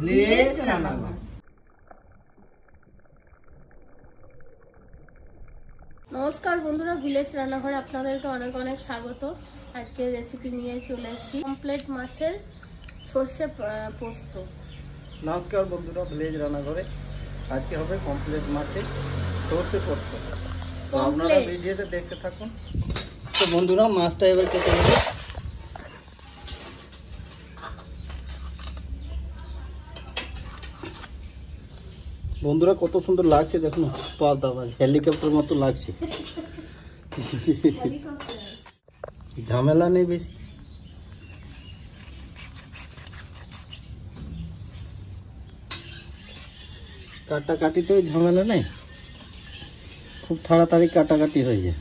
Village রান্নাঘর। নমস্কার বন্ধুরা, ভিলেজ রান্নাঘরে আপনাদেরকে অনেক অনেক স্বাগত। আজকে রেসিপি নিয়ে চলে এসেছি কমপ্লেট মাছের সর্ষে পোস্ত। নমস্কার বন্ধুরা, ভিলেজ রান্নাঘরে আজকে হবে কমপ্লেট মাছের সর্ষে পোস্ত। তো আপনারা ভিডিওটা দেখতে থাকুন। তো বন্ধুরা, মাছটা এবার কেটে নেব। বন্ধুরা, কত সুন্দর লাগছে দেখুন, হেলিকপ্টার মতো লাগছে। ঝামেলা নেই বেশি। কাটাকাটিতেও ঝামেলা নেই, খুব তাড়াতাড়ি কাটাকাটি হয়ে যায়।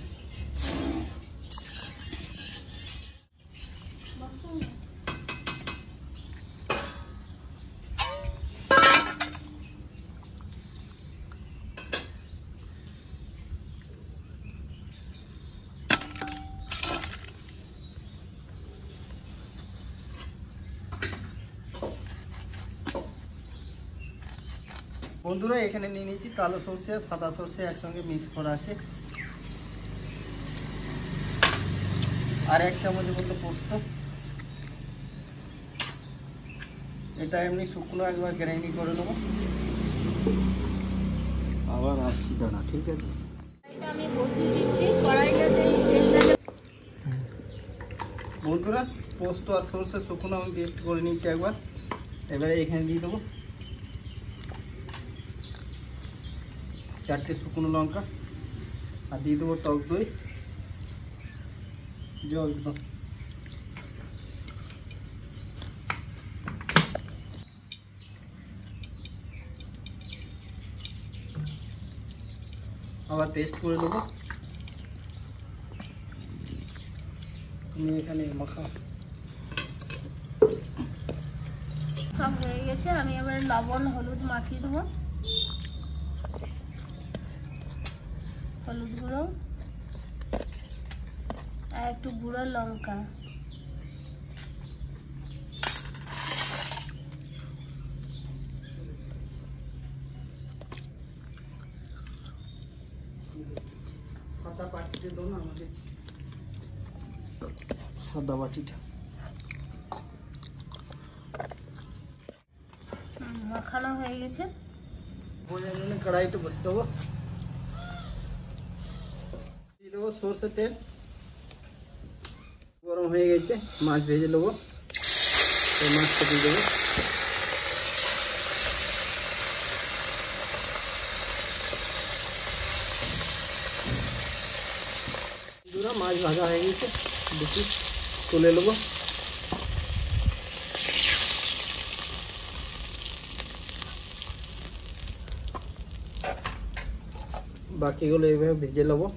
বন্ধুরা, এখানে নিয়ে নিয়েছি কালো সর্ষে আর সাদা সর্ষে একসঙ্গে মিক্স করা আছে, আর 1 চামচের মতো পোস্ত। এটা এমনি শুকনো একবার গ্রাইন্ডিং করে নেবো। আবার আসছি, দাঁড়া, ঠিক আছে। আমি বসিয়ে দিচ্ছি কড়াইটাতে। বন্ধুরা, পোস্ত আর সর্ষে শুকনো আমি পেস্ট করে নিয়েছি একবার। এবারে এখানে দিয়ে দেবো 4টে শুকনো লঙ্কা, আর দিয়ে দেবো টক দই, জল একদম। আবার পেস্ট করে দেবো। আমি এখানে মাখা সব হয়ে গেছে। আমি এবার লবণ হলুদ মাখিয়ে দেবো। হলুদ গুঁড়ো আর একটু গুঁড়ো লঙ্কা। সাদা বাটিতে দাও না আমাকে, সাদা বাটিটা। মাখানো হয়ে গেছে। কড়াইটা বসে দেবো, দিয়ে দেবো সর্ষের তেল। গরম হয়ে গেছে, মাছ ভেজে নেবো। মাছটা দিয়ে দেবো। মাছ ভাজা হয়ে গেছে, দেখি তুলে নেবো। বাকিগুলো এইভাবে ভেজে নেবো।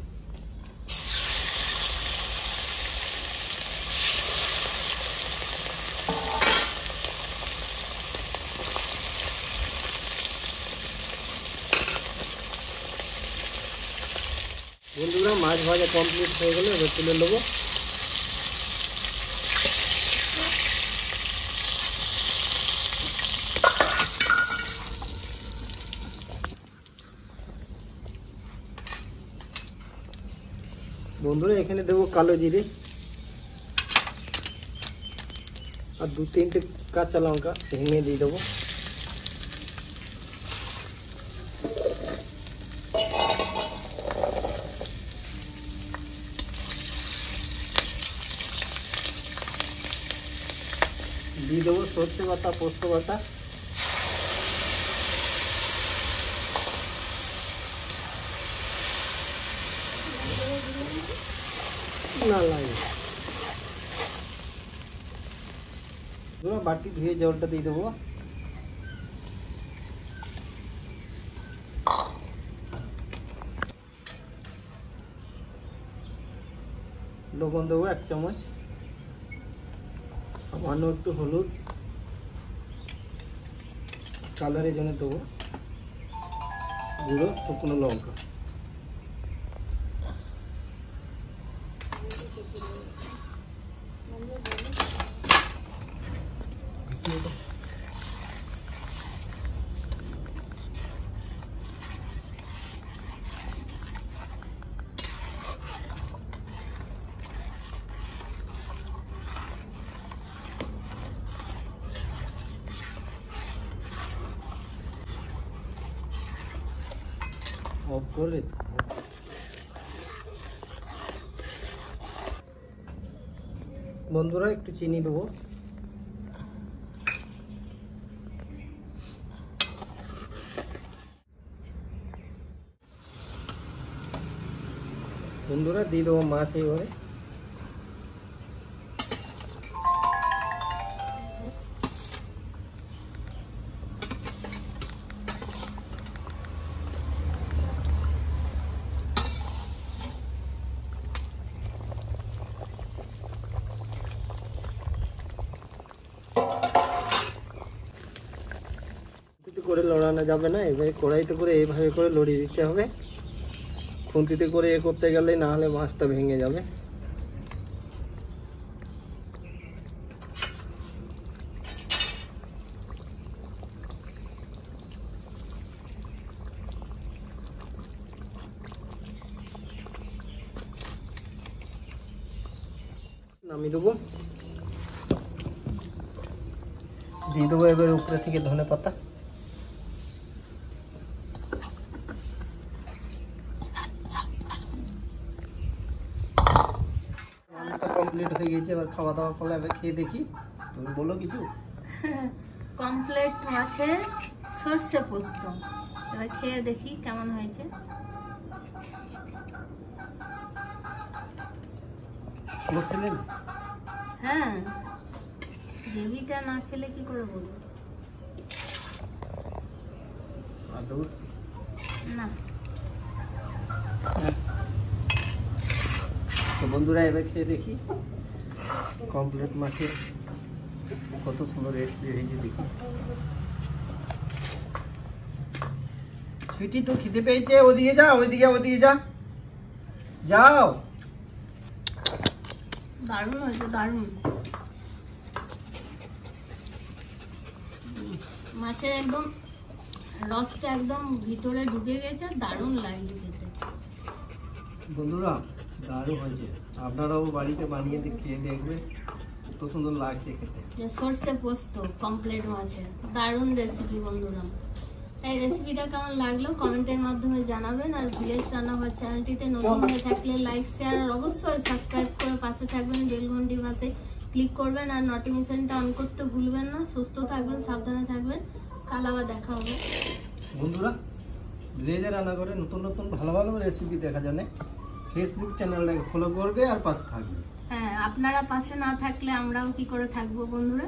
বন্ধুরা, মাছ ভাজা কমপ্লিট হয়ে গেলে এবার তুলে নেবো। বন্ধুরা, এখানে দেবো কালো জিরে আর 2-3টে কাঁচা লঙ্কা ভেঙে দিয়ে দেবো। দিয়ে দেবো সর্ষে বাটা, পোস্ত বাটা, না লাগে। বাটি ধুয়ে জলটা দিয়ে দেবো। লবণ দেবো 1 চামচ, সামান্য একটু হলুদ, কালারের জন্য দেবো গুঁড়ো শুকনো লঙ্কা। অফ করে বন্ধুরা একটু চিনি দেবো। বন্ধুরা দিয়ে দেবো মাছ এইভাবে। করে লড়ানো যাবে না, এভাবে কড়াইতে করে এইভাবে করে লড়িয়ে দিতে হবে। খুন্তিতে করে এ করতে গেলে না হলে মাছটা ভেঙে যাবে। নামিয়ে দেবো, দিয়ে দেবো এবার উপরে থেকে ধনে পাতা। কমপ্লিট হয়ে গেছে, এবার খাওয়া দাওয়া করলে এবার খেয়ে দেখি। তুমি বলো কিছু। কমপ্লিট মাছের সর্ষে পোস্ত, এবার খেয়ে দেখি কেমন হয়েছে। বলছিলেন? হ্যাঁ, গ্রেভিটা না খেলে কি করে বলবো। আদৌ না, তো বন্ধুরা এবার খেয়ে দেখি কমপ্লিট মাছের কত সুন্দর রেসিপি হয়েছে দেখি। সুইটি তো খিদে পেয়েছে, ওদিকে যা, ওদিকে যা, যাও। দারুণ হয়েছে, দারুণ। মাছের একদম রসটা একদম ভিতরে ঢুকে গেছে, দারুণ লাগছে খেতে। বন্ধুরা দারুণ হয়েছে, আপনারাও বাড়িতে বানিয়ে খেয়ে দেখবেন কত সুন্দর লাগছে খেতে। যে সর্ষে পোস্ত কমপ্লিট মাছের দারুণ রেসিপি বন্ধুরা। এই রেসিপিটা কেমন লাগলো কমেন্টের মাধ্যমে জানাবেন। আর ভিলেজ রান্নাঘর চ্যানেলটিতে নতুন হয়ে থাকলে লাইক, শেয়ার আর অবশ্যই সাবস্ক্রাইব করে পাশে থাকবেন, বেল ঘন্টি পাশে ক্লিক করবেন আর নোটিফিকেশনটা অন করতে ভুলবেন না। সুস্থ থাকবেন, সাবধানে থাকবেন, কাল আবার দেখা হবে। বন্ধুরা ভিলেজে রান্না করে নতুন নতুন ভালো ভালো রেসিপি দেখার জন্য ফেসবুক চ্যানেলটাকে ফলো করবে আর পাশে থাকবে। হ্যাঁ, আপনারা পাশে না থাকলে আমরাও কি করে থাকবো বন্ধুরা।